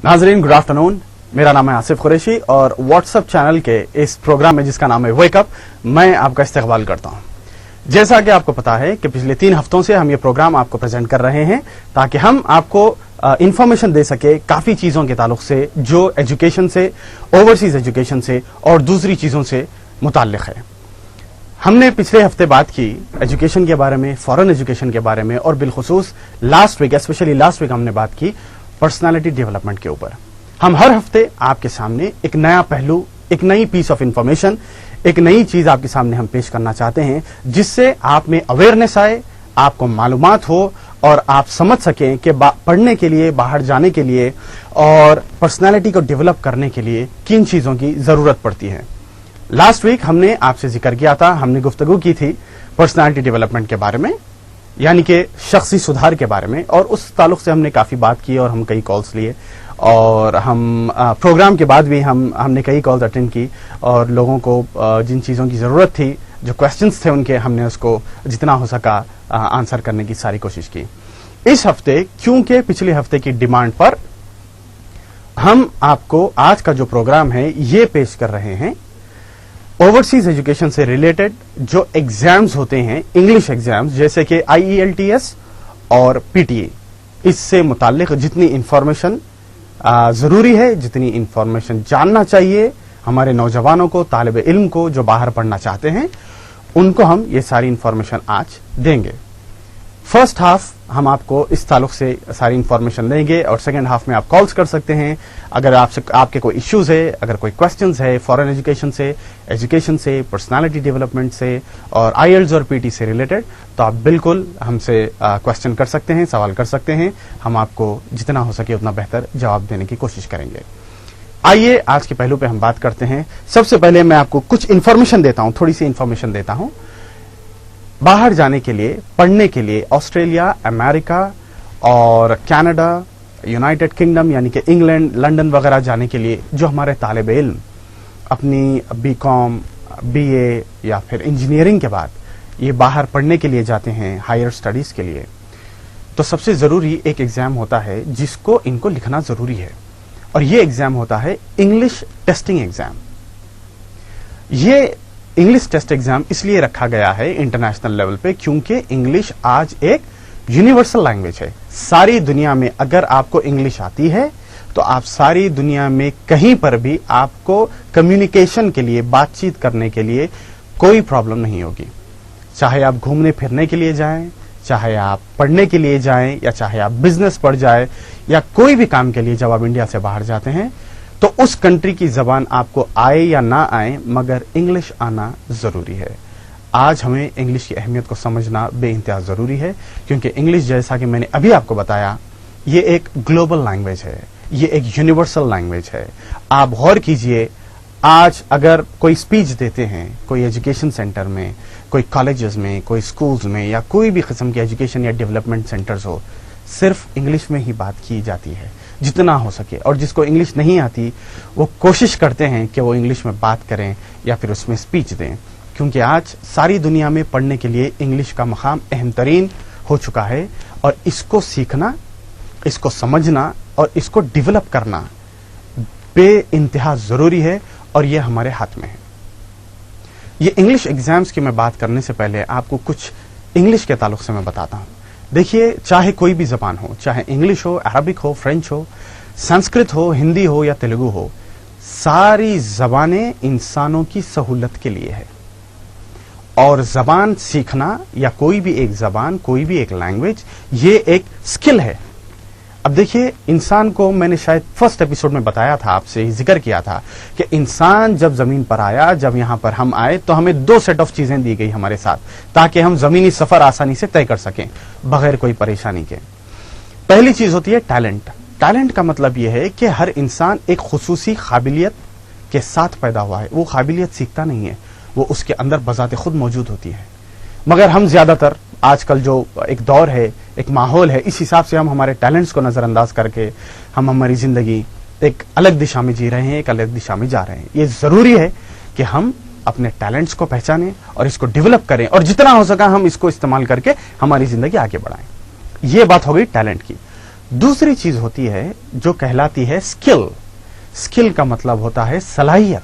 नाजरीन good afternoon, मेरा नाम है आसिफ कुरैशी और व्हाट्सएप चैनल के इस प्रोग्राम में जिसका नाम है वेकअप, मैं आपका इस्तकबाल करता हूं। जैसा कि आपको पता है कि पिछले 3 हफ्तों से हम ये प्रोग्राम आपको प्रेजेंट कर रहे हैं ताकि हम आपको इंफॉर्मेशन दे सके काफी चीजों के ताल्लुक से जो एजुकेशन से, ओवरसीज एजुकेशन से और दूसरी चीजों से मुताल्लिक है। हमने पिछले हफ्ते बात की एजुकेशन के बारे में, फॉरेन एजुकेशन के बारे में और बिलखुसूस स्पेशली लास्ट वीक हमने बात की पर्सनालिटी डेवलपमेंट के ऊपर। हम हर हफ्ते आपके सामने एक नया पहलू, एक नई पीस ऑफ इंफॉर्मेशन, एक नई चीज आपके सामने हम पेश करना चाहते हैं जिससे आप में अवेयरनेस आए, आपको मालूमात हो और आप समझ सकें कि पढ़ने के लिए, बाहर जाने के लिए और पर्सनालिटी को डेवलप करने के लिए किन चीजों की जरूरत पड़ती है। लास्ट वीक हमने आपसे जिक्र किया था, हमने गुफ्तगू की थी पर्सनालिटी डेवलपमेंट के बारे में, यानी कि शख्सी सुधार के बारे में, और उस ताल्लुक से हमने काफी बात की और हम कई कॉल्स लिए और हम प्रोग्राम के बाद भी हमने कई कॉल्स अटेंड की और लोगों को जिन चीजों की जरूरत थी, जो क्वेश्चंस थे उनके, हमने उसको जितना हो सका आंसर करने की सारी कोशिश की। इस हफ्ते क्योंकि पिछले हफ्ते की डिमांड पर हम आपको आज का जो प्रोग्राम है ये पेश कर रहे हैं ओवरसीज एजुकेशन से रिलेटेड जो एग्जाम्स होते हैं, इंग्लिश एग्जाम्स जैसे कि IELTS और PTE, इससे मुताल्लिक जितनी इंफॉर्मेशन जरूरी है, जितनी इंफॉर्मेशन जानना चाहिए हमारे नौजवानों को, तालिब इल्म को जो बाहर पढ़ना चाहते हैं, उनको हम ये सारी इंफॉर्मेशन आज देंगे। फर्स्ट हाफ हम आपको इस ताल्लुक से सारी इंफॉर्मेशन देंगे और सेकंड हाफ में आप कॉल्स कर सकते हैं अगर आपके कोई इश्यूज है, अगर कोई क्वेश्चंस है फॉरेन एजुकेशन से, पर्सनालिटी डेवलपमेंट से और IELTS और PT से रिलेटेड, तो आप बिल्कुल हमसे क्वेश्चन कर सकते हैं, सवाल कर सकते हैं। हम आपको जितना हो सके उतना बेहतर जवाब देने की कोशिश करेंगे। आइए आज के पहलू पे हम बात करते हैं। सबसे पहले मैं आपको कुछ इंफॉर्मेशन देता हूं, थोड़ी सी इंफॉर्मेशन देता हूं। बाहर जाने के लिए, पढ़ने के लिए ऑस्ट्रेलिया, अमेरिका और कनाडा, यूनाइटेड किंगडम यानी कि इंग्लैंड, लंदन वगैरह जाने के लिए जो हमारे तालिब इल्म अपनी BCom, BA या फिर इंजीनियरिंग के बाद ये बाहर पढ़ने के लिए जाते हैं, हायर स्टडीज के लिए, तो सबसे जरूरी एक एग्जाम होता है जिसको इनको लिखना जरूरी है और ये एग्जाम होता है इंग्लिश टेस्टिंग एग्जाम। ये इंग्लिश टेस्ट एग्जाम इसलिए रखा गया है इंटरनेशनल लेवल पे क्योंकि इंग्लिश आज एक यूनिवर्सल लैंग्वेज है। सारी दुनिया में अगर आपको इंग्लिश आती है तो आप सारी दुनिया में कहीं पर भी आपको कम्युनिकेशन के लिए, बातचीत करने के लिए कोई प्रॉब्लम नहीं होगी। चाहे आप घूमने फिरने के लिए जाएं, चाहे आप पढ़ने के लिए जाएं या चाहे आप बिजनेस पढ़ जाए या कोई भी काम के लिए जब आप इंडिया से बाहर जाते हैं तो उस कंट्री की जबान आपको आए या ना आए मगर इंग्लिश आना जरूरी है। आज हमें इंग्लिश की अहमियत को समझना बेइंतहा जरूरी है क्योंकि इंग्लिश, जैसा कि मैंने अभी आपको बताया, ये एक ग्लोबल लैंग्वेज है, ये एक यूनिवर्सल लैंग्वेज है। आप गौर कीजिए, आज अगर कोई स्पीच देते हैं कोई एजुकेशन सेंटर में, कोई कॉलेजेस में, कोई स्कूल्स में या कोई भी किस्म के एजुकेशन या डेवलपमेंट सेंटर्स हो, सिर्फ इंग्लिश में ही बात की जाती है जितना हो सके, और जिसको इंग्लिश नहीं आती वो कोशिश करते हैं कि वो इंग्लिश में बात करें या फिर उसमें स्पीच दें, क्योंकि आज सारी दुनिया में पढ़ने के लिए इंग्लिश का मकाम अहम तरीन हो चुका है और इसको सीखना, इसको समझना और इसको डेवलप करना बेइंतहा जरूरी है और ये हमारे हाथ में है। ये इंग्लिश एग्जाम्स की मैं बात करने से पहले आपको कुछ इंग्लिश के ताल्लुक से मैं बताता हूं। देखिए, चाहे कोई भी जबान हो, चाहे इंग्लिश हो, अरबिक हो, फ्रेंच हो, संस्कृत हो, हिंदी हो या तेलुगु हो, सारी जबानें इंसानों की सहूलत के लिए है और जबान सीखना या कोई भी एक जबान, कोई भी एक लैंग्वेज, ये एक स्किल है। अब देखिए, इंसान को मैंने शायद फर्स्ट एपिसोड में बताया था, आपसे जिक्र किया था कि इंसान जब जमीन पर आया, जब यहां पर हम आए तो हमें 2 सेट ऑफ चीजें दी गई हमारे साथ ताकि हम जमीनी सफर आसानी से तय कर सकें बगैर कोई परेशानी के। पहली चीज होती है टैलेंट। टैलेंट का मतलब यह है कि हर इंसान एक खुसूसी काबिलियत के साथ पैदा हुआ है, वो काबिलियत सीखता नहीं है, वो उसके अंदर बजाते खुद मौजूद होती है। मगर हम ज्यादातर आजकल जो एक दौर है, एक माहौल है, इस हिसाब से हम हमारे टैलेंट्स को नजरअंदाज करके हम हमारी जिंदगी एक अलग दिशा में जी रहे हैं, एक अलग दिशा में जा रहे हैं। ये जरूरी है कि हम अपने टैलेंट्स को पहचानें और इसको डेवलप करें और जितना हो सका हम इसको इस्तेमाल करके हमारी जिंदगी आगे बढ़ाएं। ये बात हो गई टैलेंट की। दूसरी चीज होती है जो कहलाती है स्किल। स्किल का मतलब होता है सलाहियत।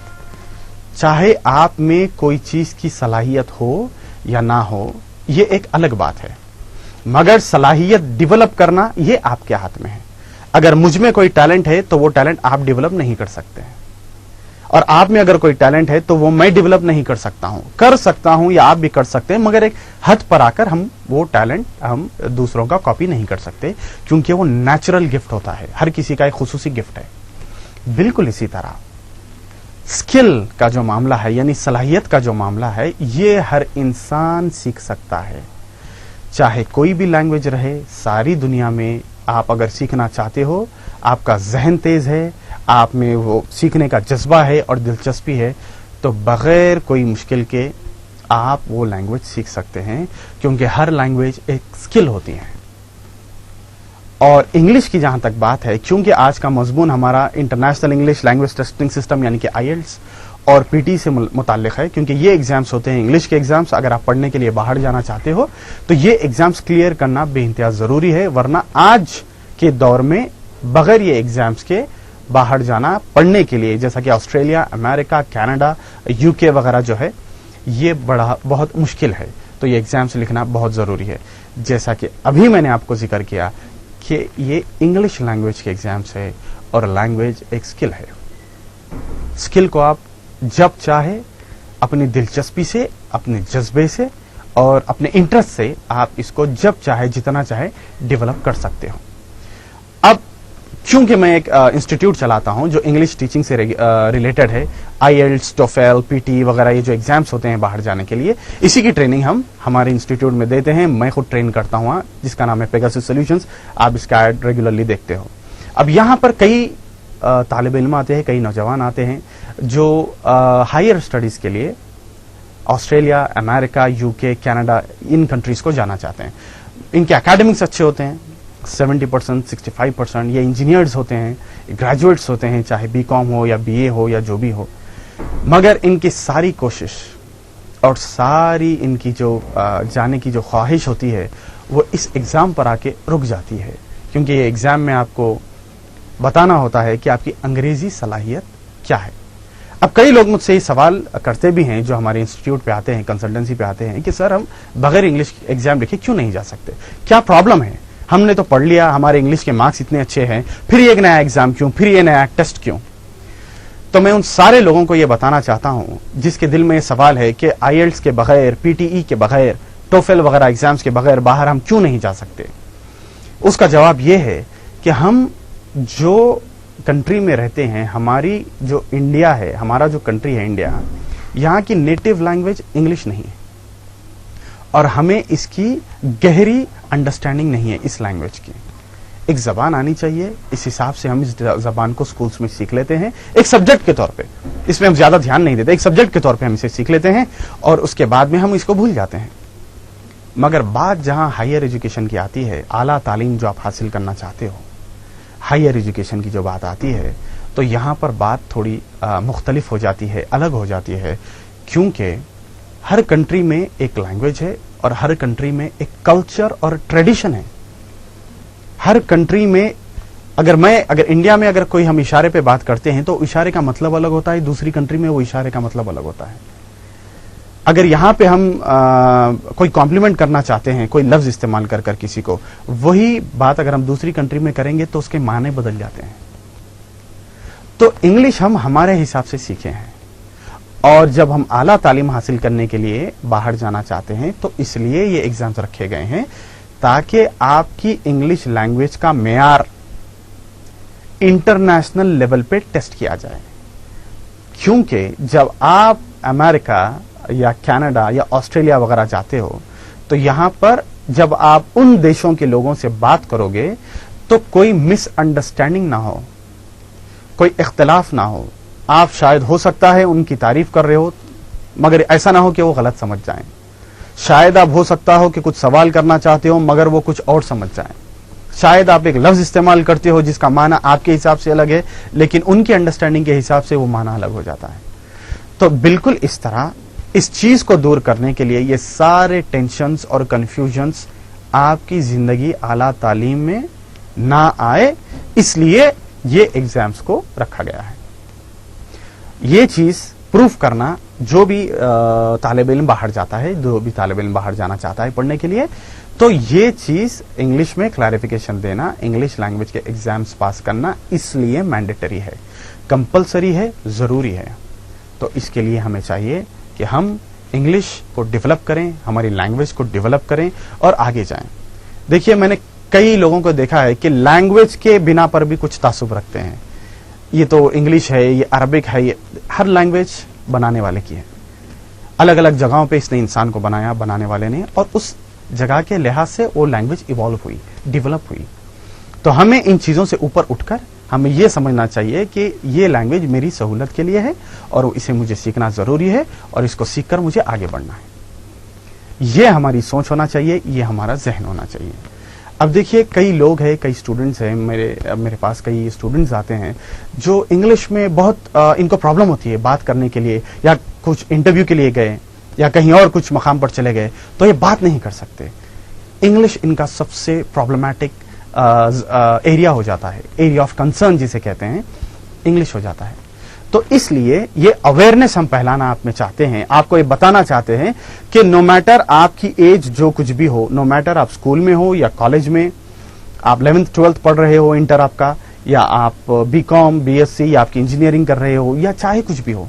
चाहे आप में कोई चीज की सलाहियत हो या ना हो, ये एक अलग बात है, मगर सलाहियत डेवलप करना ये आपके हाथ में है। अगर मुझ में कोई टैलेंट है तो वो टैलेंट आप डेवलप नहीं कर सकते हैं, और आप में अगर कोई टैलेंट है तो वो मैं डेवलप नहीं कर सकता हूं या आप भी कर सकते हैं, मगर एक हद पर आकर हम वो टैलेंट हम दूसरों का कॉपी नहीं कर सकते, क्योंकि वो नेचुरल गिफ्ट होता है, हर किसी का एक खुसूसी गिफ्ट है। बिल्कुल इसी तरह स्किल का जो मामला है, यानी सलाहियत का जो मामला है, ये हर इंसान सीख सकता है। चाहे कोई भी लैंग्वेज रहे, सारी दुनिया में आप अगर सीखना चाहते हो, आपका जहन तेज है, आप में वो सीखने का जज्बा है और दिलचस्पी है, तो बगैर कोई मुश्किल के आप वो लैंग्वेज सीख सकते हैं, क्योंकि हर लैंग्वेज एक स्किल होती है। और इंग्लिश की जहां तक बात है, क्योंकि आज का मजमून हमारा international English language testing system यानी कि IELTS और PT से मुताल्लिक है, क्योंकि ये एग्जाम्स होते हैं इंग्लिश के एग्जाम्स। अगर आप पढ़ने के लिए बाहर जाना चाहते हो तो ये एग्जाम्स क्लियर करना बेइंतहा जरूरी है, वरना आज के दौर में बगैर ये एग्जाम्स के बाहर जाना पढ़ने के लिए, जैसा कि ऑस्ट्रेलिया, अमेरिका, कनाडा, UK वगैरह जो है, ये बहुत मुश्किल है। तो ये एग्जाम्स लिखना बहुत जरूरी है। जैसा कि अभी मैंने आपको जिक्र किया कि ये इंग्लिश लैंग्वेज के एग्जाम्स है और लैंग्वेज एक स्किल है। स्किल को आप जब चाहे अपनी दिलचस्पी से, अपने जज्बे से और अपने इंटरेस्ट से आप इसको जब चाहे, जितना चाहे डेवलप कर सकते हो। अब क्योंकि मैं एक इंस्टीट्यूट चलाता हूं जो इंग्लिश टीचिंग से रिलेटेड है, IELTS, TOEFL, PT वगैरह ये जो एग्जाम्स होते हैं बाहर जाने के लिए, इसी की ट्रेनिंग हम हमारे इंस्टीट्यूट में देते हैं। मैं खुद ट्रेन करता हूं, जिसका नाम है पेगासस सॉल्यूशंस। आप इसका ऐड रेगुलरली देखते हो। अब यहां पर कई तालिब इल्म आते हैं, कई नौजवान आते हैं जो हायर स्टडीज के लिए ऑस्ट्रेलिया, अमेरिका, UK, कनाडा, इन कंट्रीज को जाना चाहते हैं। इनके एकेडमिक्स अच्छे होते हैं, 70%, 65%। ये इंजीनियर्स होते हैं, ग्रेजुएट्स होते हैं, चाहे BCom हो या BA हो या जो भी हो, मगर इनकी सारी कोशिश और सारी इनकी जो जाने की जो ख्वाहिश होती है, वो इस एग्जाम पर आके रुक जाती है, क्योंकि ये एग्जाम में आपको बताना होता है कि आपकी अंग्रेजी सलाहियत क्या है। अब कई लोग मुझसे ये सवाल करते भी हैं जो हमारे इंस्टीट्यूट पे आते हैं, कंसल्टेंसी पे आते हैं, कि सर हम बगैर इंग्लिश एग्जाम लिखे क्यों नहीं जा सकते, क्या प्रॉब्लम है? हमने तो पढ़ लिया, हमारे इंग्लिश के मार्क्स इतने अच्छे हैं, फिर ये एक नया एग्जाम क्यों, फिर ये नया टेस्ट क्यों? तो मैं उन सारे लोगों को ये बताना चाहता हूं जिसके दिल में ये सवाल है कि IELTS के बगैर, PTE के बगैर, TOEFL वगैरह एग्जाम्स के बगैर बाहर हम क्यों नहीं जा सकते। उसका जवाब ये है कि हम जो कंट्री में रहते हैं, हमारी जो इंडिया है, हमारा जो कंट्री है इंडिया, यहाँ की नेटिव लैंग्वेज इंग्लिश नहीं है, और हमें इसकी गहरी अंडरस्टैंडिंग नहीं है इस लैंग्वेज की। एक जबान आनी चाहिए, इस हिसाब से हम इस जबान को स्कूल्स में सीख लेते हैं, एक सब्जेक्ट के तौर पे। इसमें हम ज्यादा ध्यान नहीं देते, एक सब्जेक्ट के तौर पे हम इसे सीख लेते हैं और उसके बाद में हम इसको भूल जाते हैं। मगर बात जहां हायर एजुकेशन की आती है, आला तालीम जो आप हासिल करना चाहते हो, हायर एजुकेशन की जो बात आती है, तो यहां पर बात थोड़ी मुख्तलिफ हो जाती है, अलग हो जाती है, क्योंकि हर कंट्री में एक लैंग्वेज है और हर कंट्री में एक कल्चर और ट्रेडिशन है। हर कंट्री में अगर इंडिया में अगर कोई हम इशारे पे बात करते हैं तो इशारे का मतलब अलग होता है, दूसरी कंट्री में वो इशारे का मतलब अलग होता है। अगर यहां पे हम कोई कॉम्प्लीमेंट करना चाहते हैं, कोई लफ्ज इस्तेमाल कर किसी को, वही बात अगर हम दूसरी कंट्री में करेंगे तो उसके माने बदल जाते हैं। तो इंग्लिश हम हमारे हिसाब से सीखे हैं, और जब हम आला तालीम हासिल करने के लिए बाहर जाना चाहते हैं तो इसलिए ये एग्जाम्स रखे गए हैं, ताकि आपकी इंग्लिश लैंग्वेज का मेयार इंटरनेशनल लेवल पे टेस्ट किया जाए। क्योंकि जब आप अमेरिका या कनाडा या ऑस्ट्रेलिया वगैरह जाते हो, तो यहां पर जब आप उन देशों के लोगों से बात करोगे तो कोई मिसअंडरस्टैंडिंग ना हो, कोई इख्तिलाफ ना हो। आप शायद हो सकता है उनकी तारीफ कर रहे हो, मगर ऐसा ना हो कि वो गलत समझ जाएं। शायद आप हो सकता हो कि कुछ सवाल करना चाहते हो मगर वो कुछ और समझ जाएं। शायद आप एक लफ्ज इस्तेमाल करते हो जिसका माना आपके हिसाब से अलग है, लेकिन उनकी अंडरस्टैंडिंग के हिसाब से वो माना अलग हो जाता है। तो बिल्कुल इस तरह इस चीज को दूर करने के लिए ये सारे टेंशन्स और कंफ्यूजन्स आपकी जिंदगी आला तालीम में ना आए, इसलिए ये एग्जाम्स को रखा गया है। ये चीज प्रूफ करना, जो भी तालिब इल्म बाहर जाता है, जो भी तालिब इल्म बाहर जाना चाहता है पढ़ने के लिए, तो ये चीज इंग्लिश में क्लैरिफिकेशन देना, इंग्लिश लैंग्वेज के एग्जाम्स पास करना इसलिए मैंडेटरी है, कंपलसरी है, जरूरी है। तो इसके लिए हमें चाहिए कि हम इंग्लिश को डेवलप करें, हमारी लैंग्वेज को डेवलप करें और आगे जाएं। देखिए, मैंने कई लोगों को देखा है कि लैंग्वेज के बिना पर भी कुछ तासुब रखते हैं। ये तो इंग्लिश है, ये अरबिक है, ये हर लैंग्वेज बनाने वाले की है। अलग अलग जगहों पे इसने इंसान को बनाया, बनाने वाले ने, और उस जगह के लिहाज से वो लैंग्वेज इवॉल्व हुई, डेवलप हुई। तो हमें इन चीजों से ऊपर उठकर हमें ये समझना चाहिए कि ये लैंग्वेज मेरी सहूलत के लिए है और इसे मुझे सीखना जरूरी है और इसको सीखकर मुझे आगे बढ़ना है। ये हमारी सोच होना चाहिए, ये हमारा जहन होना चाहिए। अब देखिए, कई लोग हैं, कई स्टूडेंट्स हैं, मेरे पास कई स्टूडेंट्स आते हैं जो इंग्लिश में बहुत इनको प्रॉब्लम होती है बात करने के लिए, या कुछ इंटरव्यू के लिए गए या कहीं और कुछ मकाम पर चले गए तो ये बात नहीं कर सकते। इंग्लिश इनका सबसे प्रॉब्लमैटिक एरिया हो जाता है, एरिया ऑफ कंसर्न जिसे कहते हैं, इंग्लिश हो जाता है। तो इसलिए ये अवेयरनेस हम फैलाना आप में चाहते हैं, आपको ये बताना चाहते हैं कि नो मैटर आपकी एज जो कुछ भी हो, नो मैटर आप स्कूल में हो या कॉलेज में, आप 11th 12th पढ़ रहे हो, इंटर आपका, या आप बीकॉम बीएससी या आपकी इंजीनियरिंग कर रहे हो, या चाहे कुछ भी हो,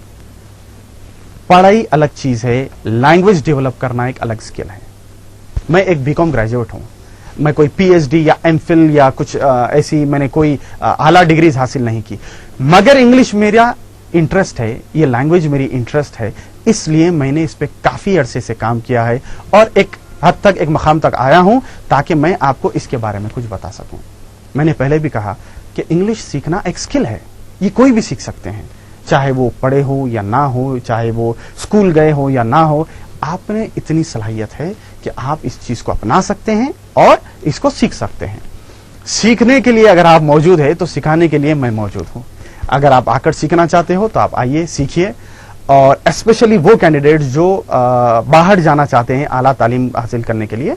पढ़ाई अलग चीज है, लैंग्वेज डेवलप करना एक अलग स्किल है। मैं एक बीकॉम ग्रेजुएट हूं, मैं कोई पीएचडी या एमफिल या कुछ ऐसी मैंने कोई आला डिग्रीज हासिल नहीं की, मगर इंग्लिश मेरा इंटरेस्ट है, ये लैंग्वेज मेरी इंटरेस्ट है, इसलिए मैंने इस पे काफी अरसे से काम किया है और एक हद तक, एक मकाम तक आया हूं ताकि मैं आपको इसके बारे में कुछ बता सकूं। मैंने पहले भी कहा कि इंग्लिश सीखना एक स्किल है, ये कोई भी सीख सकते हैं, चाहे वो पढ़े हो या ना हो, चाहे वो स्कूल गए हो या ना हो, आप में इतनी सलाहियत है कि आप इस चीज को अपना सकते हैं और इसको सीख सकते हैं। सीखने के लिए अगर आप मौजूद है तो सिखाने के लिए मैं मौजूद हूं। अगर आप आकर सीखना चाहते हो तो आप आइए, सीखिए। और स्पेशली वो कैंडिडेट जो बाहर जाना चाहते हैं आला तालीम हासिल करने के लिए,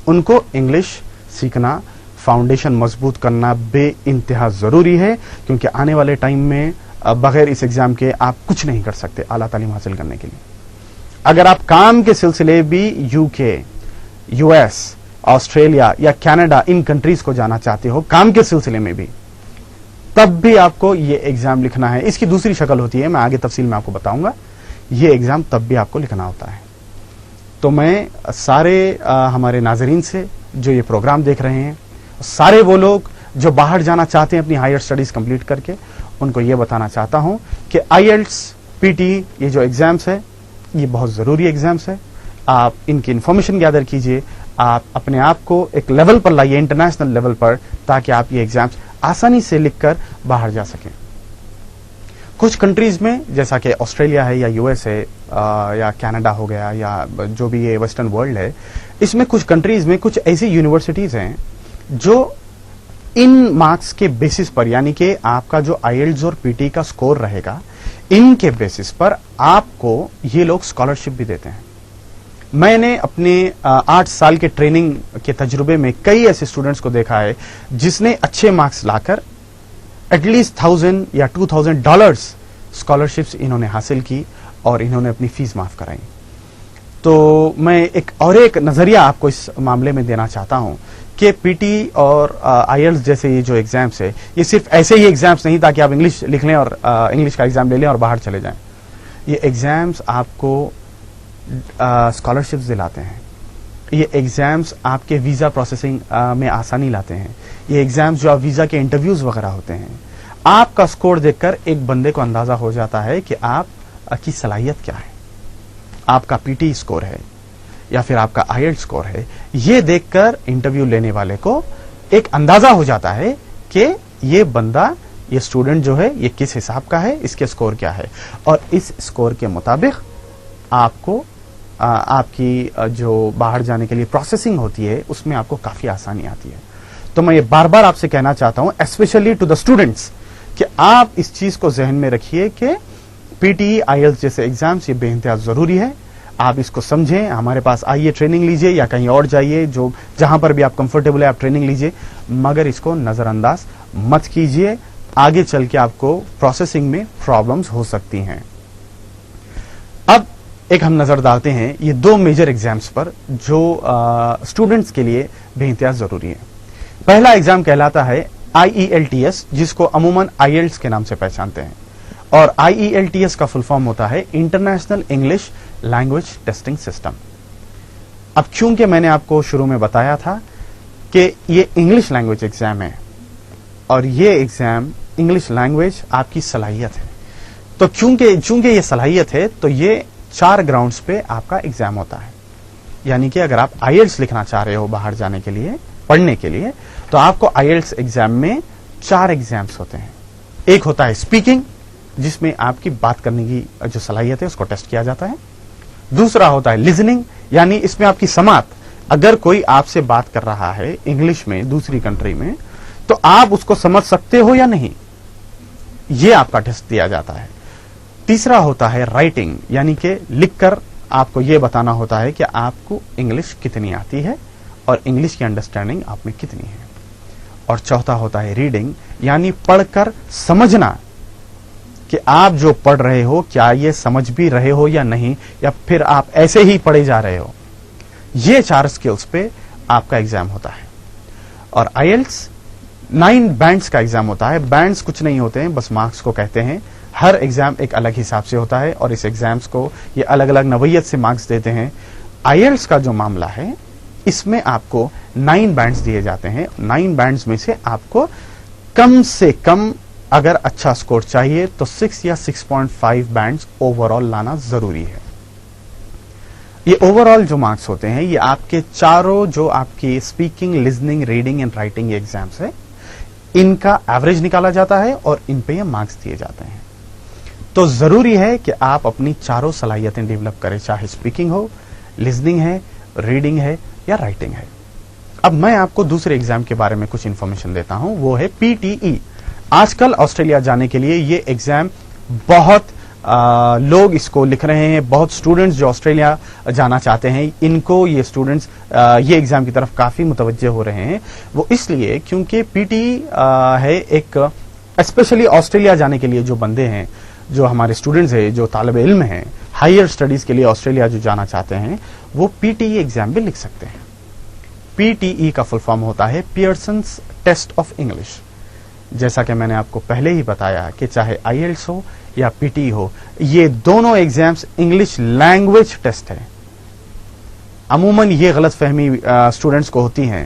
उनको इंग्लिश सीखना, फाउंडेशन मजबूत करना बे इंतहा जरूरी है, क्योंकि आने वाले टाइम में बगैर इस एग्जाम के आप कुछ नहीं कर सकते आला तालीम हासिल करने के लिए। अगर आप काम के सिलसिले भी यूके, यूएस, ऑस्ट्रेलिया या कनाडा, इन कंट्रीज को जाना चाहते हो काम के सिलसिले में भी, तब भी आपको ये एग्जाम लिखना है। इसकी दूसरी शक्ल होती है, मैं आगे तफसील में आपको बताऊंगा। ये एग्जाम तब भी आपको लिखना होता है। तो मैं सारे हमारे नाजरीन से जो ये प्रोग्राम देख रहे हैं, सारे वो लोग जो बाहर जाना चाहते हैं अपनी हायर स्टडीज कंप्लीट करके, उनको ये बताना चाहता हूं कि आईएल्ट्स, पीटी, ये जो एग्जाम्स है, ये बहुत जरूरी एग्जाम्स है। आप इनकी इंफॉर्मेशन गैदर कीजिए, आप अपने आप को एक लेवल पर लाइए, इंटरनेशनल लेवल पर, ताकि आप ये एग्जाम्स आसानी से लिखकर बाहर जा सकें। कुछ कंट्रीज में, जैसा कि ऑस्ट्रेलिया है या यूएस है या कनाडा हो गया, या जो भी ये वेस्टर्न वर्ल्ड है, इसमें कुछ कंट्रीज में कुछ ऐसी यूनिवर्सिटीज हैं जो इन मार्क्स के बेसिस पर, यानी कि आपका जो आईएल्ट्स और पीटी का स्कोर रहेगा, इनके बेसिस पर आपको ये लोग स्कॉलरशिप भी देते हैं। मैंने अपने 8 साल के ट्रेनिंग के तजुर्बे में कई ऐसे स्टूडेंट्स को देखा है जिसने अच्छे मार्क्स लाकर एटलीस्ट $1000 या $2000 स्कॉलरशिप्स इन्होंने हासिल की और इन्होंने अपनी फीस माफ कराई। तो मैं एक नजरिया आपको इस मामले में देना चाहता हूं कि पीटी और आईएल्ट्स जैसे ये जो एग्जाम्स है, ये सिर्फ ऐसे ही एग्जाम्स नहीं ताकि आप इंग्लिश लिख लें और इंग्लिश का एग्जाम ले लें और बाहर चले जाएं। ये एग्जाम्स आपको स्कॉलरशिप्स दिलाते हैं। ये एग्जाम्स आपके वीजा प्रोसेसिंग में आसानी लाते हैं। ये एग्जाम्स जो आप वीजा के इंटरव्यूज वगैरह होते हैं, आपका स्कोर देखकर एक बंदे को अंदाजा हो जाता है कि आप की सलाहियत क्या है, आपका पीटी स्कोर है या फिर आपका आईएल्ट्स स्कोर है। ये देखकर इंटरव्यू लेने वाले को एक अंदाजा हो जाता है कि ये बंदा, ये स्टूडेंट जो है, ये किस हिसाब का है, इसके स्कोर क्या है, और इस स्कोर के मुताबिक आपको आपकी जो बाहर जाने के लिए प्रोसेसिंग होती है उसमें आपको काफी आसानी आती है। तो मैं ये बार बार आपसे कहना चाहता हूं, स्पेशली टू द स्टूडेंट्स, कि आप इस चीज को जहन में रखिए कि पीटी, आईएल्ट्स जैसे एग्जाम्स ये बेइंतहा जरूरी है। आप इसको समझें, हमारे पास आइए, ट्रेनिंग लीजिए, या कहीं और जाइए, जो जहां पर भी आप कंफर्टेबल है आप ट्रेनिंग लीजिए, मगर इसको नजरअंदाज मत कीजिए। आगे चल के आपको प्रोसेसिंग में प्रॉब्लम्स हो सकती हैं। अब एक हम नजर डालते हैं ये 2 मेजर एग्जाम्स पर जो स्टूडेंट्स के लिए बेइंतहा जरूरी है। पहला एग्जाम कहलाता है IELTS, जिसको अमूमन IELTS के नाम से पहचानते हैं, और IELTS का फुल फॉर्म होता है international English language testing system. अब चूंकि मैंने आपको शुरू में बताया था कि ये इंग्लिश लैंग्वेज एग्जाम है और ये एग्जाम इंग्लिश लैंग्वेज आपकी सलाहियत है, तो चूंकि ये सलाहियत है तो ये 4 ग्राउंड्स पे आपका एग्जाम होता है। यानी कि अगर आप IELTS लिखना चाह रहे हो बाहर जाने के लिए, पढ़ने के लिए, तो आपको IELTS एग्जाम में 4 एग्जाम्स होते हैं। एक होता है स्पीकिंग, जिसमें आपकी बात करने की जो सलाहियत है उसको टेस्ट किया जाता है। दूसरा होता है लिसनिंग, यानी इसमें आपकी समात, अगर कोई आपसे बात कर रहा है इंग्लिश में दूसरी कंट्री में, तो आप उसको समझ सकते हो या नहीं, ये आपका टेस्ट दिया जाता है। तीसरा होता है राइटिंग, यानी कि लिखकर आपको यह बताना होता है कि आपको इंग्लिश कितनी आती है और इंग्लिश की अंडरस्टैंडिंग आप में कितनी है। और चौथा होता है रीडिंग, यानी पढ़कर समझना कि आप जो पढ़ रहे हो क्या ये समझ भी रहे हो या नहीं, या फिर आप ऐसे ही पढ़े जा रहे हो। ये 4 स्किल्स पे आपका एग्जाम होता है। और IELTS 9 बैंड्स का एग्जाम होता है। बैंड्स कुछ नहीं होते हैं, बस मार्क्स को कहते हैं। हर एग्जाम एक अलग हिसाब से होता है और इस एग्जाम्स को ये अलग अलग नवैयत से मार्क्स देते हैं। IELTS का जो मामला है, इसमें आपको 9 बैंड्स दिए जाते हैं। 9 बैंड्स में से आपको कम से कम अगर अच्छा स्कोर चाहिए तो 6 या 6.5 बैंड्स ओवरऑल लाना जरूरी है। ये ओवरऑल जो मार्क्स होते हैं, ये आपके चारों जो आपकी speaking, listening, reading and writing exams है, इनका एवरेज निकाला जाता है और इन पे ये मार्क्स दिए जाते हैं। तो जरूरी है कि आप अपनी चारों सलाहियतें डेवलप करें, चाहे स्पीकिंग हो, लिसनिंग है, रीडिंग है या राइटिंग है। अब मैं आपको दूसरे एग्जाम के बारे में कुछ इंफॉर्मेशन देता हूं, वो है PTE। आजकल ऑस्ट्रेलिया जाने के लिए ये एग्जाम बहुत लोग इसको लिख रहे हैं। बहुत स्टूडेंट्स जो ऑस्ट्रेलिया जाना चाहते हैं, इनको ये स्टूडेंट्स ये एग्जाम की तरफ काफी मुतवज्जे हो रहे हैं। वो इसलिए क्योंकि PTE है एक स्पेशली ऑस्ट्रेलिया जाने के लिए जो बंदे हैं, जो हमारे स्टूडेंट्स हैं, जो तालिब इल्म हैं, हायर स्टडीज के लिए ऑस्ट्रेलिया जो जाना चाहते हैं, वो PTE एग्जाम भी लिख सकते हैं। PTE का फुल फॉर्म होता है पियर्सन्स टेस्ट ऑफ इंग्लिश। जैसा कि मैंने आपको पहले ही बताया कि चाहे IELTS हो या PTE हो, ये दोनों एग्जाम्स इंग्लिश लैंग्वेज टेस्ट है। अमूमन ये गलत फहमी स्टूडेंट्स को होती है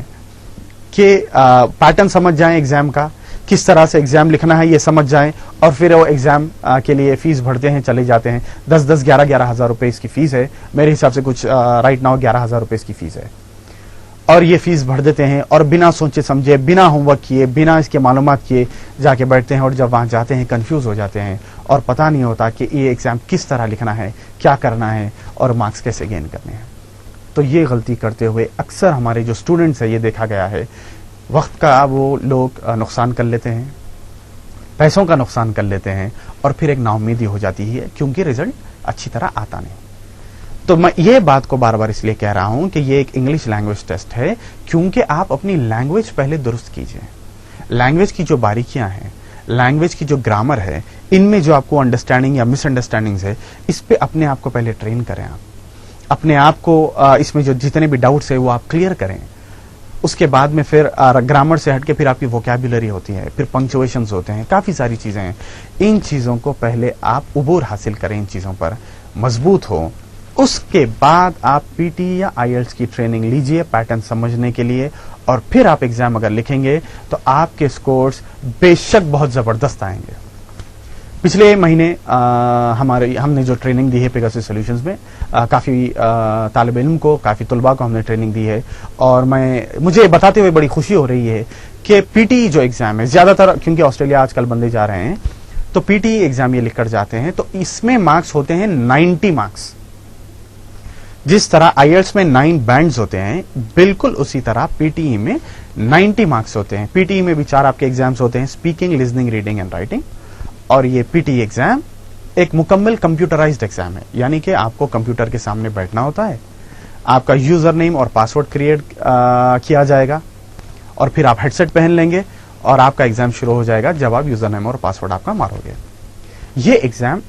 कि पैटर्न समझ जाएं एग्जाम का, किस तरह से एग्जाम लिखना है ये समझ जाएं, और फिर वो एग्जाम के लिए फीस भरते हैं, चले जाते हैं। 10-10, 11-11 हजार रुपए इसकी फीस है। मेरे हिसाब से कुछ राइट नाउ 11 हजार रुपए इसकी फीस है, और ये फीस भर देते हैं और बिना सोचे समझे, बिना होमवर्क किए, बिना इसके मालूमात किए जाके बैठते हैं, और जब वहां जाते हैं कंफ्यूज हो जाते हैं और पता नहीं होता कि ये एग्जाम किस तरह लिखना है, क्या करना है और मार्क्स कैसे गेन करने हैं। तो ये गलती करते हुए अक्सर हमारे जो स्टूडेंट्स है, ये देखा गया है, वक्त का वो लोग नुकसान कर लेते हैं, पैसों का नुकसान कर लेते हैं, और फिर एक नाउम्मीदी हो जाती है क्योंकि रिजल्ट अच्छी तरह आता नहीं। तो मैं ये बात को बार बार इसलिए कह रहा हूं कि ये एक इंग्लिश लैंग्वेज टेस्ट है, क्योंकि आप अपनी लैंग्वेज पहले दुरुस्त कीजिए। लैंग्वेज की जो बारीकियां हैं, लैंग्वेज की जो ग्रामर है, इनमें जो आपको अंडरस्टैंडिंग या मिसअंडरस्टैंडिंग्स है, इस पे अपने आप को पहले ट्रेन करें। आप अपने आप को इसमें जो जितने भी डाउट्स है वो आप क्लियर करें। उसके बाद में फिर ग्रामर से हटके फिर आपकी वोकैबुलरी होती है, फिर पंक्चुएशंस होते हैं, काफी सारी चीजें हैं। इन चीजों को पहले आप उबूर हासिल करें, इन चीजों पर मजबूत हो। उसके बाद आप PTE या IELTS की ट्रेनिंग लीजिए पैटर्न समझने के लिए, और फिर आप एग्जाम अगर लिखेंगे तो आपके स्कोर्स बेशक बहुत जबरदस्त आएंगे। पिछले महीने हमने जो ट्रेनिंग दी है पेगासस सॉल्यूशंस में, काफी तालिब इल्म को, काफी तुलबा को हमने ट्रेनिंग दी है, और मुझे बताते हुए बड़ी खुशी हो रही है कि PTE जो एग्जाम है, ज्यादातर क्योंकि ऑस्ट्रेलिया आजकल बंदे जा रहे हैं, तो PTE एग्जाम ये लिखकर जाते हैं, तो इसमें मार्क्स होते हैं 90 मार्क्स। जिस तरह IELTS में 9 बैंड्स होते हैं, बिल्कुल उसी तरह PTE में 90 मार्क्स होते हैं। PTE में भी 4 आपके एग्जाम्स होते हैं, speaking, listening, reading and writing, और ये PTE एग्जाम ایک مکمل کمپیوٹرائزڈ ایگزام ہے، یعنی کہ آپ کو کمپیوٹر کے سامنے بیٹھنا ہوتا ہے، آپ کا یوزر نیم اور پاسورڈ کریٹ کیا جائے گا، اور پھر آپ ہیڈ سیٹ پہن لیں گے اور آپ کا ایگزام شروع ہو جائے گا جب آپ یوزر نیم اور پاسورڈ آپ کا مارو گے۔ یہ ایگزام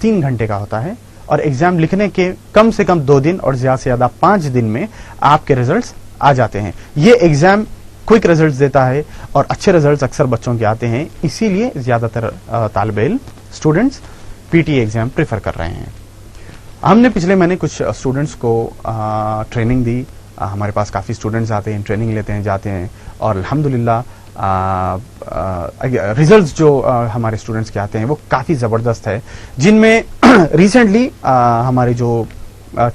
3 گھنٹے کا ہوتا ہے، اور ایگزام لکھنے کے کم سے کم 2 دن اور زیادہ سے زیادہ 5 دن میں آپ کے ریزلٹس آ جاتے ہیں۔ یہ ایگزام کوئک ریزلٹس دیتا ہے، اور اچھے ریزلٹس اکثر بچوں کے آتے ہیں، اسی لیے زیادہ تر طالب علم students P T exam prefer کر رہے ہیں۔ ہم نے پچھلے مہینے کچھ اسٹوڈنٹس کو ٹریننگ دی، ہمارے پاس کافی اسٹوڈنٹس آتے ہیں، ٹریننگ لیتے ہیں، جاتے ہیں، اور الحمدللہ ریزلٹس جو ہمارے اسٹوڈنٹس کے آتے ہیں وہ کافی زبردست ہے، جن میں ریسنٹلی ہمارے جو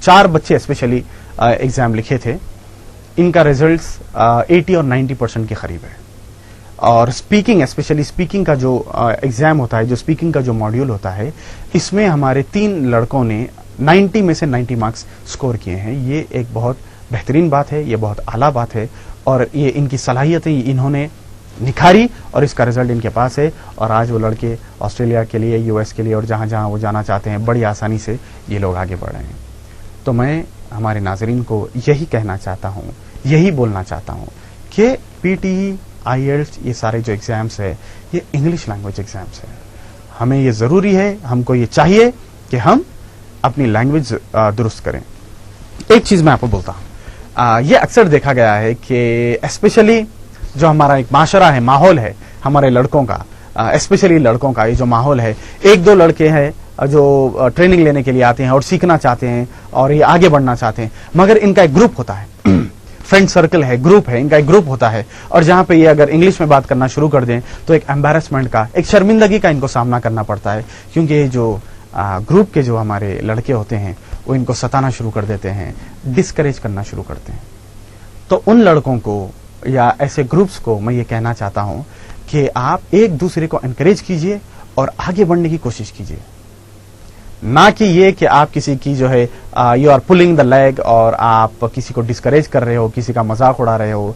4 بچے اسپیشلی ایگزام لکھے تھے، ان کا ریزلٹس 80 اور 90% کے قریب ہے۔ اور اسپیکنگ، اسپیشلی اسپیکنگ کا جو ایگزام ہوتا ہے، جو اسپیکنگ کا جو ماڈیول ہوتا ہے، اس میں ہمارے 3 لڑکوں نے 90 میں سے 90 مارکس سکور کیے ہیں۔ یہ ایک بہت بہترین بات ہے، یہ بہت اعلیٰ بات ہے، اور یہ ان کی صلاحیتیں انہوں نے نکھاری، اور اس کا رزلٹ ان کے پاس ہے، اور آج وہ لڑکے آسٹریلیا کے لیے، یو ایس کے لیے، اور جہاں جہاں وہ جانا چاہتے ہیں بڑی آسانی سے یہ لوگ آگے بڑھ رہے ہیں۔ تو میں ہمارے ناظرین کو یہی کہنا چاہتا ہوں، یہی بولنا چاہتا ہوں کہ پی ٹی، آئی ایلٹس، یہ سارے جو ایگزامس ہے یہ انگلش لینگویج ایگزامس ہے۔ ہمیں یہ ضروری ہے، ہم کو یہ چاہیے کہ ہم اپنی لینگویج درست کریں۔ ایک چیز میں آپ کو بولتا ہوں، یہ اکثر دیکھا گیا ہے کہ اسپیشلی جو ہمارا ایک معاشرہ ہے، ماحول ہے ہمارے لڑکوں کا، اسپیشلی لڑکوں کا، یہ جو ماحول ہے، 1-2 لڑکے ہیں جو ٹریننگ لینے کے لیے آتے ہیں اور سیکھنا چاہتے ہیں اور یہ آگے بڑھنا چاہتے ہیں، مگر ان کا ایک گروپ ہوتا ہے، فرینڈ سرکل ہے، گروپ ہے، ان کا ایک گروپ ہوتا ہے، اور جہاں پہ یہ اگر انگلش میں بات کرنا شروع کر دیں تو ایک امبیرسمنٹ کا، ایک شرمندگی کا ان کو سامنا کرنا پڑتا ہے، کیونکہ یہ جو گروپ کے جو ہمارے لڑکے ہوتے ہیں وہ ان کو ستانا شروع کر دیتے ہیں، ڈسکریج کرنا شروع کرتے ہیں۔ تو ان لڑکوں کو یا ایسے گروپس کو میں یہ کہنا چاہتا ہوں کہ آپ ایک دوسرے کو انکریج کیجئے اور آگے بڑھنے کی کوشش کیجئے، نہ کہ یہ کہ آپ کسی کی جو ہے you are polling the league اور آپ کسی کو ڈسکریج کر رہے ہو، کسی کا مذاق اڑا رہے ہو۔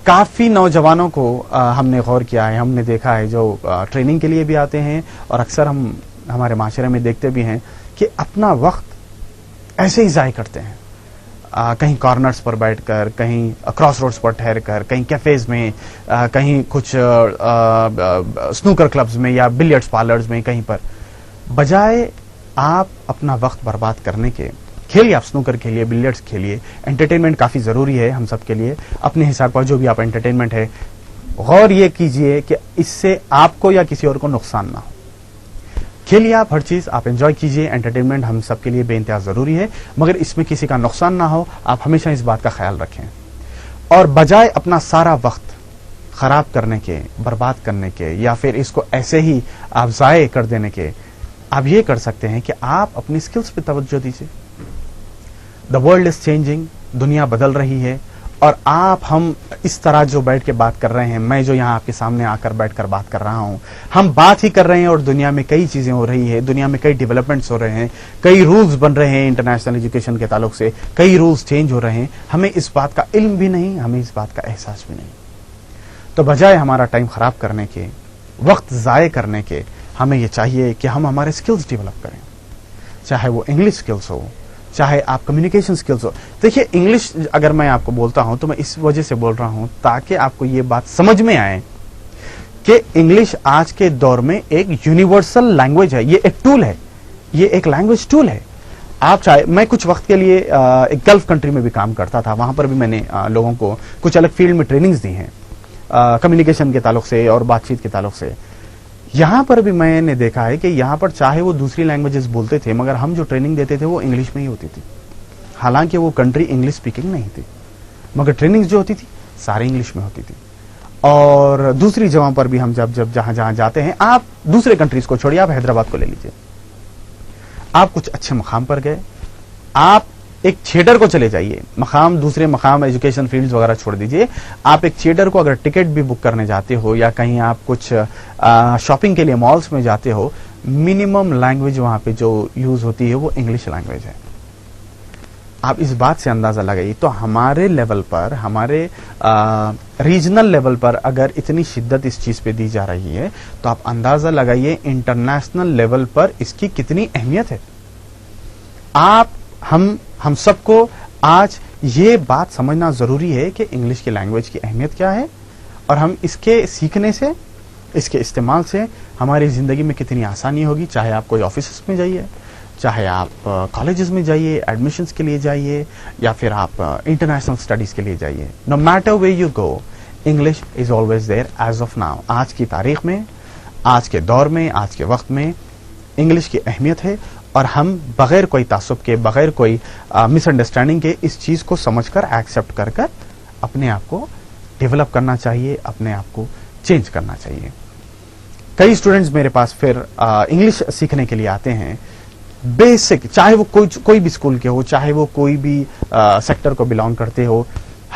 کافی نوجوانوں کو ہم نے غور کیا ہے، ہم نے دیکھا ہے جو ٹریننگ کے لیے بھی آتے ہیں، اور اکثر ہم ہمارے معاشرے میں دیکھتے بھی ہیں کہ اپنا وقت ایسے ہی ضائع کرتے ہیں، کہیں کارنرز پر بیٹھ کر، کہیں کراس روڈز پر ٹھہر کر، کہیں کیفیز میں، کہیں کچھ سنوکر کلبز میں یا بلیئرڈز پارلرز میں، کہیں پر، بجائے آپ اپنا وقت برباد کرنے کے کھیلیے، آپ سنوکر کھیلیے، بلیئرڈز کھیلیے۔ انٹرٹینمنٹ کافی ضروری ہے ہم سب کے لیے، اپنے حساب پر جو بھی آپ انٹرٹینمنٹ ہے، غور یہ کیجئے کہ اس سے آپ کو یا کسی اور کو نقصان نہ ہو۔ کھیلیے آپ ہر چیز، آپ انجوائے کیجئے، انٹرٹینمنٹ ہم سب کے لیے بے انتہا ضروری ہے، مگر اس میں کسی کا نقصان نہ ہو، آپ ہمیشہ اس بات کا خیال رکھیں۔ اور بجائے اپنا سارا وقت خراب کرنے کے، برباد کرنے کے، یا پھر اس کو ایسے ہی آپ ضائع کر دینے کے، آپ یہ کر سکتے ہیں کہ آپ اپنی سکلز پہ توجہ دیجیے۔ دا ورلڈ از چینجنگ، دنیا بدل رہی ہے، اور ہم اس طرح جو بیٹھ کے بات کر رہے ہیں، میں جو یہاں آپ کے سامنے آ کر بیٹھ کر بات کر رہا ہوں، ہم بات ہی کر رہے ہیں، اور دنیا میں کئی چیزیں ہو رہی ہیں، دنیا میں کئی ڈیولپمنٹس ہو رہے ہیں، کئی رولز بن رہے ہیں انٹرنیشنل ایجوکیشن کے تعلق سے، کئی رولز چینج ہو رہے ہیں، ہمیں اس بات کا علم بھی نہیں، ہمیں اس بات کا احساس بھی نہیں۔ تو بجائے ہمارا ٹائم خراب کرنے کے، وقت ضائع کرنے کے، ہمیں یہ چاہیے کہ ہم ہمارے سکلز ڈیولپ کریں، چاہے وہ انگلش سکلز ہو، چاہے آپ کمیونیکیشن سکلز ہو۔ دیکھیے انگلش اگر میں آپ کو بولتا ہوں تو میں اس وجہ سے بول رہا ہوں تاکہ آپ کو یہ بات سمجھ میں آئے کہ انگلش آج کے دور میں ایک یونیورسل لینگویج ہے، یہ ایک ٹول ہے، یہ ایک لینگویج ٹول ہے۔ آپ چاہے، میں کچھ وقت کے لیے ایک گلف کنٹری میں بھی کام کرتا تھا، وہاں پر بھی میں نے لوگوں کو کچھ الگ فیلڈ میں ٹریننگز دی ہیں، کمیونیکیشن کے تعلق سے اور بات چیت کے تعلق سے۔ یہاں پر بھی میں نے دیکھا ہے کہ یہاں پر چاہے وہ دوسری لینگویجز بولتے تھے، مگر ہم جو ٹریننگ دیتے تھے وہ انگلش میں ہی ہوتی تھی، حالانکہ وہ کنٹری انگلش اسپیکنگ نہیں تھی، مگر ٹریننگ جو ہوتی تھی ساری انگلش میں ہوتی تھی۔ اور دوسری جگہوں پر بھی ہم جب جہاں جاتے ہیں، آپ دوسرے کنٹریز کو چھوڑیے، آپ حیدرآباد کو لے لیجیے، آپ کچھ اچھے مقام پر گئے، آپ ایک تھیٹر کو چلے جائیے، دوسرے مقام ایجوکیشن فیلڈز وغیرہ چھوڑ دیجئے، آپ ایک تھیٹر کو اگر ٹکٹ بھی بک کرنے جاتے ہو یا کہیں آپ کچھ شاپنگ کے لیے مالز میں جاتے ہو، منیمم لینگویج وہاں پہ جو یوز ہوتی ہے وہ انگلش لینگویج ہے۔ आप इस बात से अंदाजा लगाइए, तो हमारे लेवल पर, हमारे रीजनल लेवल पर अगर इतनी शिद्दत इस चीज पे दी जा रही है, तो आप अंदाजा लगाइए इंटरनेशनल लेवल पर इसकी कितनी अहमियत है। हम सबको आज ये बात समझना जरूरी है कि इंग्लिश की लैंग्वेज की अहमियत क्या है, और हम इसके सीखने से, इसके इस्तेमाल से हमारी जिंदगी में कितनी आसानी होगी। चाहे आप कोई ऑफिस में जाइए, चाहे आप कॉलेजेस में जाइए, एडमिशन्स के लिए जाइए, या फिर आप इंटरनेशनल स्टडीज के लिए जाइए, no matter way you go, English is always there as of now. आज की तारीख में, आज के दौर में, आज के वक्त में इंग्लिश की अहमियत है, और हम बगैर कोई तासुब के, बगैर कोई मिसअंडरस्टैंडिंग के इस चीज को समझकर, एक्सेप्ट कर कर अपने आप को डेवलप करना चाहिए, अपने आप को चेंज करना चाहिए। कई स्टूडेंट्स मेरे पास फिर इंग्लिश सीखने के लिए आते हैं, बेसिक, चाहे वो कोई भी स्कूल के हो, चाहे वो कोई भी सेक्टर को बिलोंग करते हो।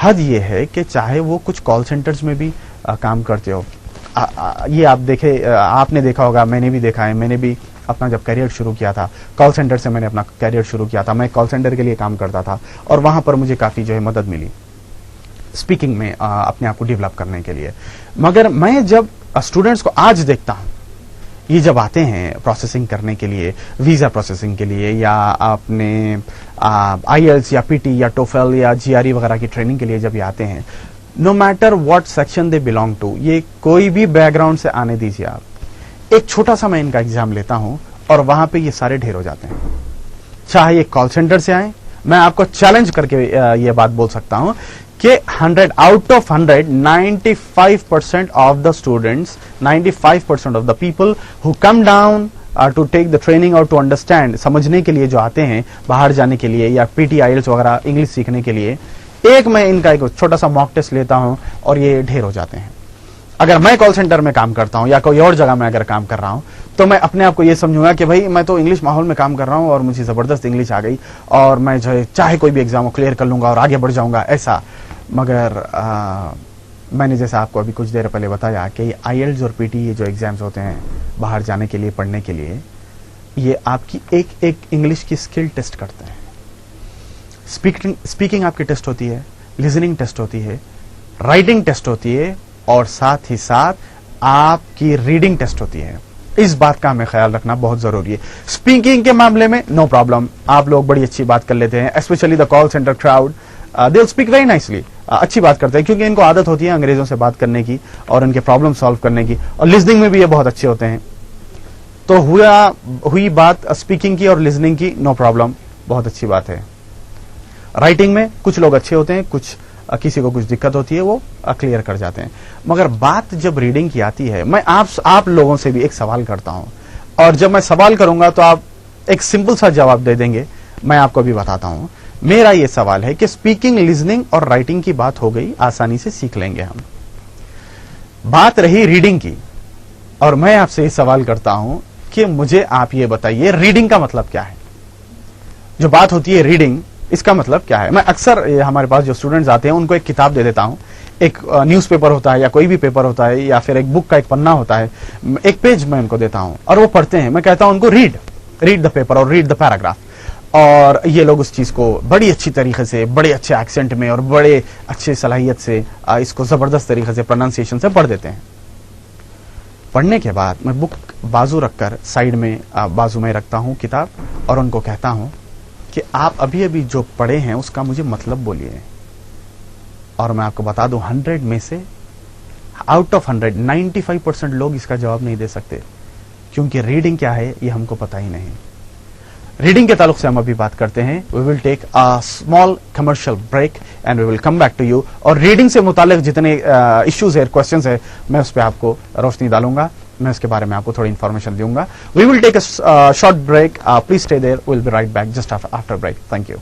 हद ये है कि चाहे वो कुछ कॉल सेंटर्स में भी काम करते हो। ये आप देखे, आपने देखा होगा, मैंने भी देखा है, मैंने भी अपना जब करियर शुरू किया था, कॉल सेंटर से मैंने अपना करियर शुरू किया था। मैं कॉल सेंटर के लिए काम करता था, और वहां पर मुझे काफी जो है मदद मिली स्पीकिंग में, अपने आप को डेवलप करने के लिए। मगर मैं जब स्टूडेंट्स को आज देखता हूं, ये जब आते हैं प्रोसेसिंग करने के लिए, वीजा प्रोसेसिंग के लिए, या अपने आईएल्स या पीटी या टोफेल या जीआरई वगैरह की ट्रेनिंग के लिए जब ये आते हैं, no matter what section they belong to, ये कोई भी बैकग्राउंड से आने दीजिए आप, एक छोटा सा मैं इनका एग्जाम लेता हूं और वहां पे ये सारे ढेर हो जाते हैं। चाहे ये कॉल सेंटर से आए, मैं आपको चैलेंज करके ये बात बोल सकता हूं कि 100 out of 100, 95% of the students, 95% of the people who come down to take the training और टू अंडरस्टैंड, समझने के लिए जो आते हैं बाहर जाने के लिए या पीटी आईएल्स वगैरह इंग्लिश सीखने के लिए, एक मैं इनका एक छोटा सा मॉक टेस्ट लेता हूं और ये ढेर हो जाते हैं। अगर मैं कॉल सेंटर में काम करता हूं या कोई और जगह में अगर काम कर रहा हूं, तो मैं अपने आप को ये समझूंगा कि भाई मैं तो इंग्लिश माहौल में काम कर रहा हूं और मुझे जबरदस्त इंग्लिश आ गई और मैं जो है चाहे कोई भी एग्जाम क्लियर कर लूंगा और आगे बढ़ जाऊंगा, ऐसा। मगर मैंने जैसा आपको अभी कुछ देर पहले बताया कि आईएल्स और पीटी ये जो एग्जाम्स होते हैं बाहर जाने के लिए, पढ़ने के लिए, ये आपकी एक एक इंग्लिश की स्किल टेस्ट करते हैं। स्पीकिंग आपकी टेस्ट होती है, लिसनिंग टेस्ट होती है, राइटिंग टेस्ट होती है, और साथ ही साथ आपकी रीडिंग टेस्ट होती है। इस बात का हमें ख्याल रखना बहुत जरूरी है। स्पीकिंग के मामले में नो प्रॉब्लम, आप लोग बड़ी अच्छी बात कर लेते हैं, specially the call centre crowd, they will speak very nicely, अच्छी बात करते हैं क्योंकि इनको आदत होती है अंग्रेजों से बात करने की और उनके प्रॉब्लम सॉल्व करने की, और लिसनिंग में भी ये बहुत अच्छे होते हैं। तो हुई बात स्पीकिंग की और लिसनिंग की, नो प्रॉब्लम, बहुत अच्छी बात है। राइटिंग में कुछ लोग अच्छे होते हैं, कुछ किसी को कुछ दिक्कत होती है, वो क्लियर कर जाते हैं। मगर बात जब रीडिंग की आती है, मैं आप लोगों से भी एक सवाल करता हूं, और जब मैं सवाल करूंगा तो आप एक सिंपल सा जवाब दे देंगे। मैं आपको भी बताता हूं, मेरा ये सवाल है कि स्पीकिंग, लिसनिंग और राइटिंग की बात हो गई, आसानी से सीख लेंगे हम। बात रही रीडिंग की, और मैं आपसे ये सवाल करता हूं कि मुझे आप ये बताइए रीडिंग का मतलब क्या है। जो बात होती है रीडिंग, इसका मतलब क्या है। मैं अक्सर हमारे पास जो स्टूडेंट्स आते हैं उनको एक किताब दे देता हूं, एक न्यूज़पेपर होता है या कोई भी पेपर होता है या फिर एक बुक का एक पन्ना होता है, एक पेज मैं उनको देता हूं और वो पढ़ते हैं। मैं कहता हूं उनको रीड द पेपर और रीड द पैराग्राफ, और ये लोग उस चीज को बड़ी अच्छी तरीके से, बड़े अच्छे एक्सेंट में और बड़े अच्छे सलाहियत से इसको जबरदस्त तरीके से, प्रोनाउंसिएशन से पढ़ देते हैं। पढ़ने के बाद मैं बुक बाजू रखकर साइड में बाजू में रखता हूं किताब, और उनको कहता हूं कि आप अभी अभी जो पढ़े हैं उसका मुझे मतलब बोलिए। और मैं आपको बता दूं, 100 में से आउट ऑफ 100 95% लोग इसका जवाब नहीं दे सकते, क्योंकि रीडिंग क्या है ये हमको पता ही नहीं। रीडिंग के ताल्लुक से हम अभी बात करते हैं। We will take a small commercial break and we will come back to you. और रीडिंग से मुतालिक जितने इश्यूज है, क्वेश्चंस है, मैं उस पर आपको रोशनी डालूंगा, मैं उसके बारे में आपको थोड़ी इंफॉर्मेशन दूंगा। We will take a short break, please stay there, we will be right back just after break. Thank you.